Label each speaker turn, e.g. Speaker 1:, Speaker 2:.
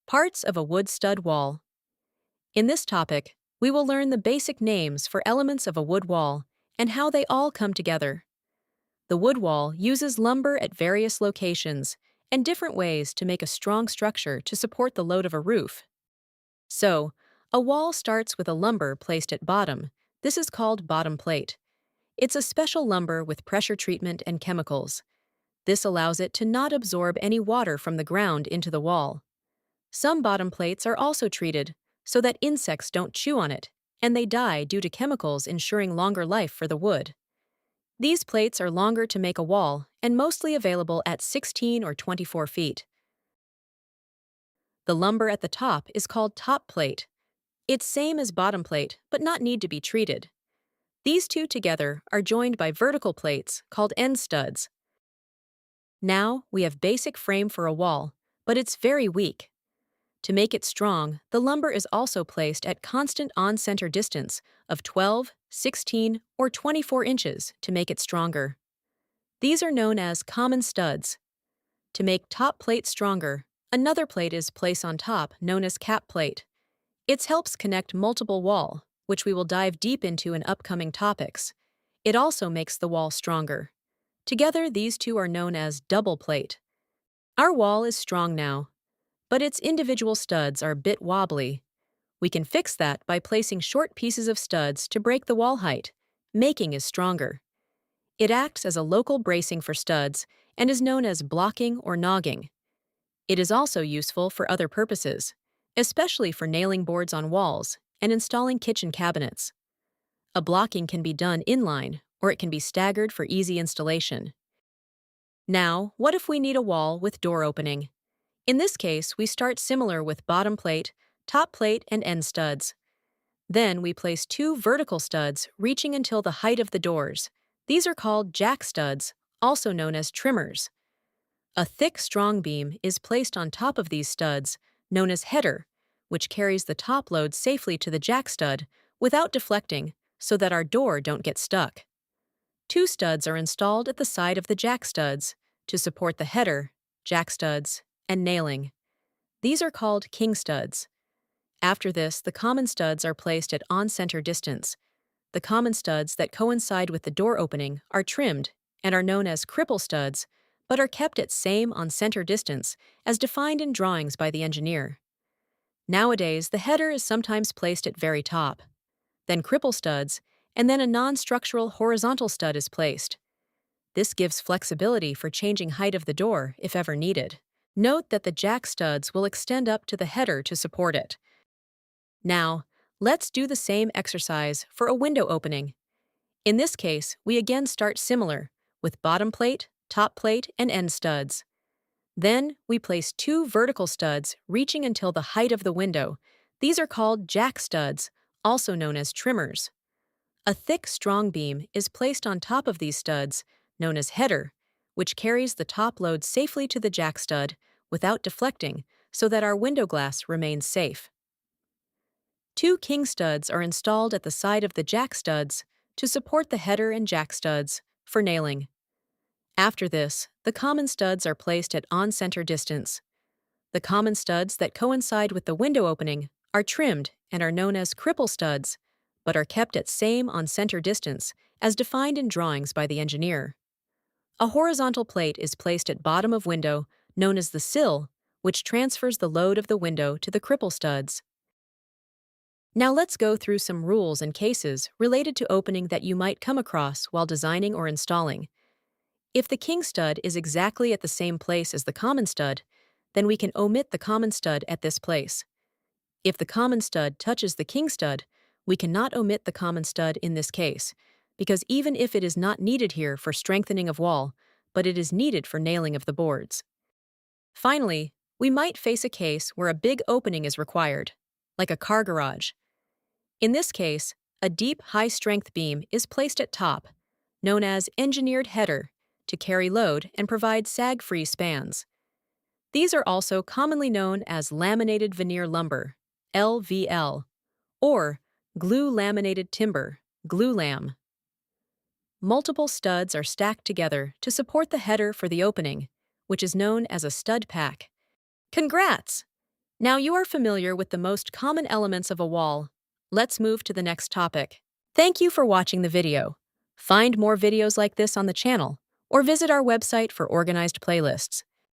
Speaker 1: Parts of a wood stud wall. In this topic, we will learn the basic names for elements of a wood wall and how they all come together. The wood wall uses lumber at various locations and different ways to make a strong structure to support the load of a roof. So, a wall starts with a lumber placed at bottom. This is called bottom plate. It's a special lumber with pressure treatment and chemicals. This allows it to not absorb any water from the ground into the wall. Some bottom plates are also treated so that insects don't chew on it, and they die due to chemicals ensuring longer life for the wood. These plates are longer to make a wall and mostly available at 16 or 24 feet. The lumber at the top is called top plate. It's same as bottom plate, but not need to be treated. These two together are joined by vertical plates called end studs. Now we have basic frame for a wall, but it's very weak. To make it strong, the lumber is also placed at constant on-center distance of 12, 16, or 24 inches to make it stronger. These are known as common studs. To make top plate stronger, another plate is placed on top known as cap plate. It helps connect multiple wall, which we will dive deep into in upcoming topics. It also makes the wall stronger. Together, these two are known as double plate. Our wall is strong now, but its individual studs are a bit wobbly. We can fix that by placing short pieces of studs to break the wall height. Making is stronger. It acts as a local bracing for studs and is known as blocking or nogging. It is also useful for other purposes, especially for nailing boards on walls and installing kitchen cabinets. A blocking can be done inline, or it can be staggered for easy installation. Now, what if we need a wall with door opening? In this case, we start similar with bottom plate, top plate, and end studs. Then we place two vertical studs reaching until the height of the doors. These are called jack studs, also known as trimmers. A thick, strong beam is placed on top of these studs, known as header, which carries the top load safely to the jack stud without deflecting so that our door don't get stuck. Two studs are installed at the side of the jack studs to support the header, jack studs, and nailing. These are called king studs. After this, the common studs are placed at on-center distance. The common studs that coincide with the door opening are trimmed and are known as cripple studs, but are kept at same on-center distance as defined in drawings by the engineer. Nowadays, the header is sometimes placed at very top. Then cripple studs, and then a non-structural horizontal stud is placed. This gives flexibility for changing height of the door if ever needed. Note that the jack studs will extend up to the header to support it. Now, let's do the same exercise for a window opening. In this case, we again start similar, with bottom plate, top plate, and end studs. Then, we place two vertical studs reaching until the height of the window. These are called jack studs, also known as trimmers. A thick, strong beam is placed on top of these studs, known as header, which carries the top load safely to the jack stud without deflecting so that our window glass remains safe. Two king studs are installed at the side of the jack studs to support the header and jack studs for nailing. After this, the common studs are placed at on-center distance. The common studs that coincide with the window opening are trimmed and are known as cripple studs, but are kept at same on-center distance as defined in drawings by the engineer. A horizontal plate is placed at bottom of window, known as the sill, which transfers the load of the window to the cripple studs. Now let's go through some rules and cases related to opening that you might come across while designing or installing. If the king stud is exactly at the same place as the common stud, then we can omit the common stud at this place. If the common stud touches the king stud, we cannot omit the common stud in this case, because even if it is not needed here for strengthening of wall, but it is needed for nailing of the boards. Finally, we might face a case where a big opening is required, like a car garage. In this case, a deep, high-strength beam is placed at top, known as engineered header, to carry load and provide sag-free spans. These are also commonly known as laminated veneer lumber, LVL, or glue laminated timber, glue-lam. Multiple studs are stacked together to support the header for the opening, which is known as a stud pack. Congrats! Now you are familiar with the most common elements of a wall. Let's move to the next topic. Thank you for watching the video. Find more videos like this on the channel, or visit our website for organized playlists.